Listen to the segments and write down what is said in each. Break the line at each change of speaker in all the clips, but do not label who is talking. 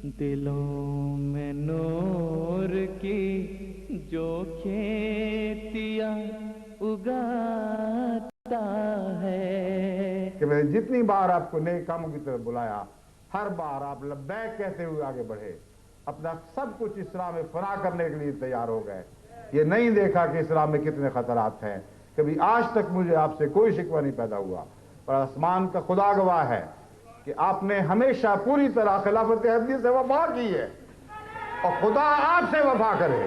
دلوں میں نور کی جو کھیتیاں اگاتا ہے
کہ میں جتنی بار آپ کو نیک کاموں کی طرف بلایا ہر بار آپ لبیک کہتے ہوئے آگے بڑھے، اپنا سب کچھ اسلام میں فنا کرنے کے لیے تیار ہو گئے۔ یہ نہیں دیکھا کہ اسلام میں کتنے خطرات ہیں۔ کبھی آج تک مجھے آپ سے کوئی شکوہ نہیں پیدا ہوا، پر آسمان کا خدا گواہ ہے کہ آپ نے ہمیشہ پوری طرح خلافت احمدیہ سے وفا کی ہے، اور خدا آپ سے وفا کرے،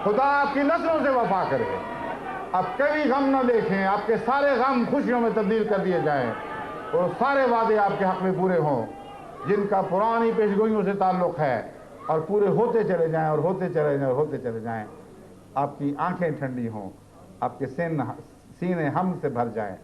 خدا آپ کی نسلوں سے وفا کرے۔ اب کبھی غم نہ دیکھیں، آپ کے سارے غم خوشیوں میں تبدیل کر دیے جائیں، اور سارے وعدے آپ کے حق میں پورے ہوں جن کا پرانی پیشگوئیوں سے تعلق ہے، اور پورے ہوتے چلے جائیں اور ہوتے چلے جائیں اور ہوتے چلے جائیں۔ آپ کی آنکھیں ٹھنڈی ہوں، آپ کے سینے ہم سے بھر جائیں۔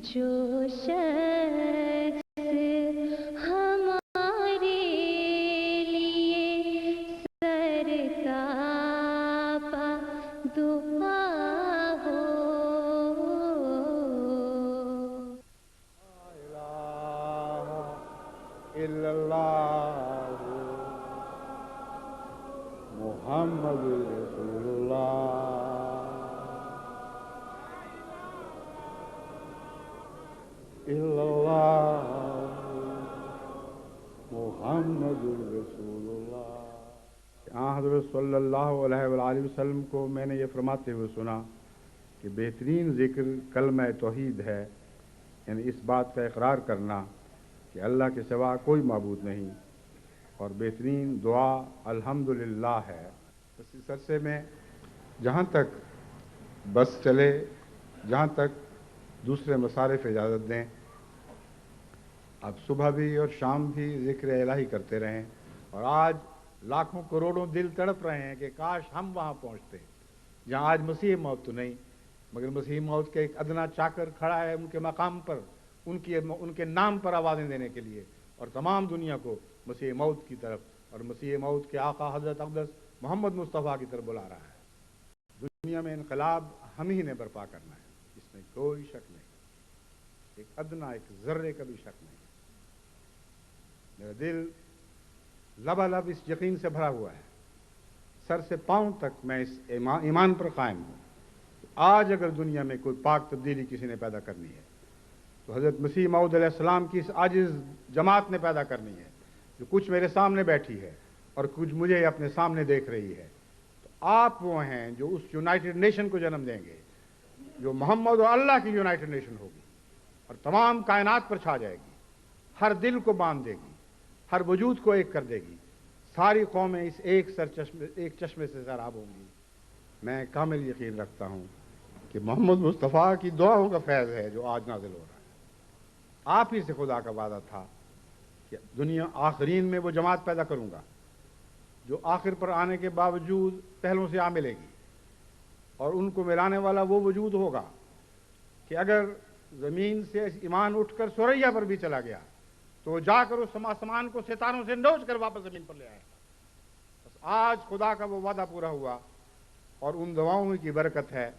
جو شخص ہمارے لیے سر کعبہ دعا ہو۔
لا الہ الا اللہ محمد رسول اللہ۔ محمد رسول اللہ۔ حضرت صلی اللہ علیہ وآلہ وسلم کو میں نے یہ فرماتے ہوئے سنا کہ بہترین ذکر کلمہ توحید ہے، یعنی اس بات کا اقرار کرنا کہ اللہ کے سوا کوئی معبود نہیں، اور بہترین دعا الحمدللہ ہے۔ بس اس عرصے میں جہاں تک بس چلے، جہاں تک دوسرے مصارف اجازت دیں، اب صبح بھی اور شام بھی ذکر الہی کرتے رہیں، اور آج لاکھوں کروڑوں دل تڑپ رہے ہیں کہ کاش ہم وہاں پہنچتے جہاں آج مسیح موت تو نہیں، مگر مسیح موت کے ایک ادنا چاکر کھڑا ہے ان کے مقام پر، ان کے نام پر آوازیں دینے کے لیے، اور تمام دنیا کو مسیح موت کی طرف اور مسیح موت کے آقا حضرت اقدس محمد مصطفیٰ کی طرف بلا رہا ہے۔ دنیا میں انقلاب ہم ہی نے برپا کرنا ہے، اس میں کوئی شک نہیں، ایک ادنا ایک ذرے کا بھی شک نہیں۔ میرا دل لبالب اس یقین سے بھرا ہوا ہے، سر سے پاؤں تک میں اس ایمان پر قائم ہوں۔ آج اگر دنیا میں کوئی پاک تبدیلی کسی نے پیدا کرنی ہے تو حضرت مسیح موعود علیہ السلام کی اس عاجز جماعت نے پیدا کرنی ہے، جو کچھ میرے سامنے بیٹھی ہے اور کچھ مجھے اپنے سامنے دیکھ رہی ہے۔ تو آپ وہ ہیں جو اس یونائٹڈ نیشن کو جنم دیں گے، جو محمد و اللہ کی یونائٹڈ نیشن ہوگی، اور تمام کائنات پر چھا جائے گی، ہر دل کو باندھ دے گی، ہر وجود کو ایک کر دے گی، ساری قومیں اس ایک چشمے سے سیراب ہوں گی۔ میں کامل یقین رکھتا ہوں کہ محمد مصطفیٰ کی دعاؤں کا فیض ہے جو آج نازل ہو رہا ہے۔ آپ ہی سے خدا کا وعدہ تھا کہ دنیا آخرین میں وہ جماعت پیدا کروں گا جو آخر پر آنے کے باوجود پہلوں سے آ ملے گی، اور ان کو ملانے والا وہ وجود ہوگا کہ اگر زمین سے ایمان اٹھ کر ثریا پر بھی چلا گیا تو وہ جا کر اس آسمان کو ستاروں سے نوچ کر واپس زمین پر لے آئے۔ بس آج خدا کا وہ وعدہ پورا ہوا، اور ان دعاؤں کی برکت ہے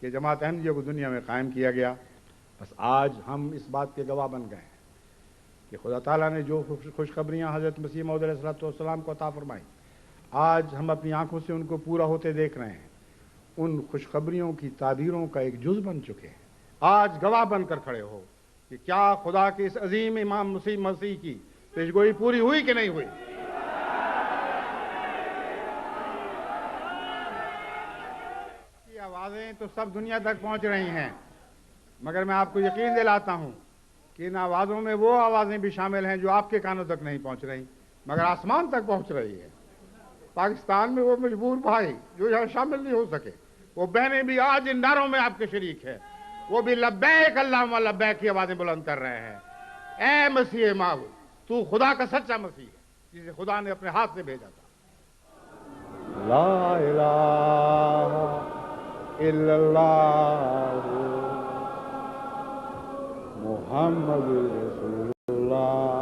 کہ جماعت احمدیہ کو دنیا میں قائم کیا گیا۔ بس آج ہم اس بات کے گواہ بن گئے ہیں کہ خدا تعالیٰ نے جو خوشخبریاں حضرت مسیح موعود علیہ السلام کو عطا فرمائی، آج ہم اپنی آنکھوں سے ان کو پورا ہوتے دیکھ رہے ہیں۔ ان خوشخبریوں کی تعبیروں کا ایک جز بن چکے ہیں۔ آج گواہ بن کر کھڑے ہو کہ کیا خدا کے اس عظیم امام مسیح کی پیشگوئی پوری ہوئی کہ نہیں ہوئی۔ کی آوازیں تو سب دنیا تک پہنچ رہی ہیں، مگر میں آپ کو یقین دلاتا ہوں کہ ان آوازوں میں وہ آوازیں بھی شامل ہیں جو آپ کے کانوں تک نہیں پہنچ رہی مگر آسمان تک پہنچ رہی ہے۔ پاکستان میں وہ مجبور بھائی جو یہاں شامل نہیں ہو سکے، وہ بہنیں بھی آج ان نعروں میں آپ کے شریک ہیں، وہ بھی لبیک اللہم لبیک کی آوازیں بلند کر رہے ہیں۔ اے مسیح موعود، تو خدا کا سچا مسیح ہے جسے خدا نے اپنے ہاتھ سے بھیجا تھا۔ لا الہ الا اللہ محمد رسول اللہ۔